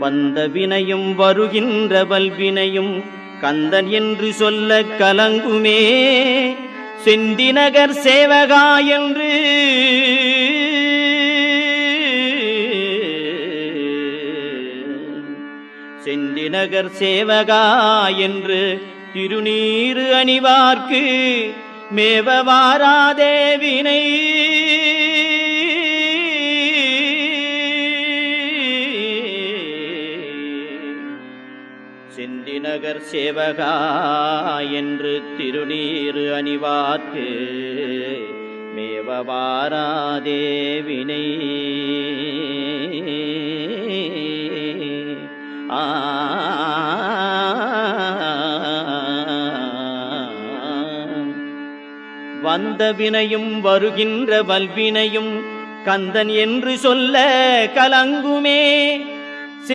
வந்த வினையும் வருகின்ற வல்வினையும் கந்தன் என்று சொல்ல கலங்குமே. செந்திநகர் சேவகா என்று செந்திநகர் சேவகா என்று திருநீறு அணிவார்க்கு மேவ வாராதே வினை. செந்திநகர் சேவகா என்று திருநீறு அணிவார்க்கு மேவ வாராதே வினை. வந்த வினையும் வருகின்ற வல்வினையும் கந்தன் என்று சொல்ல கலங்குமே.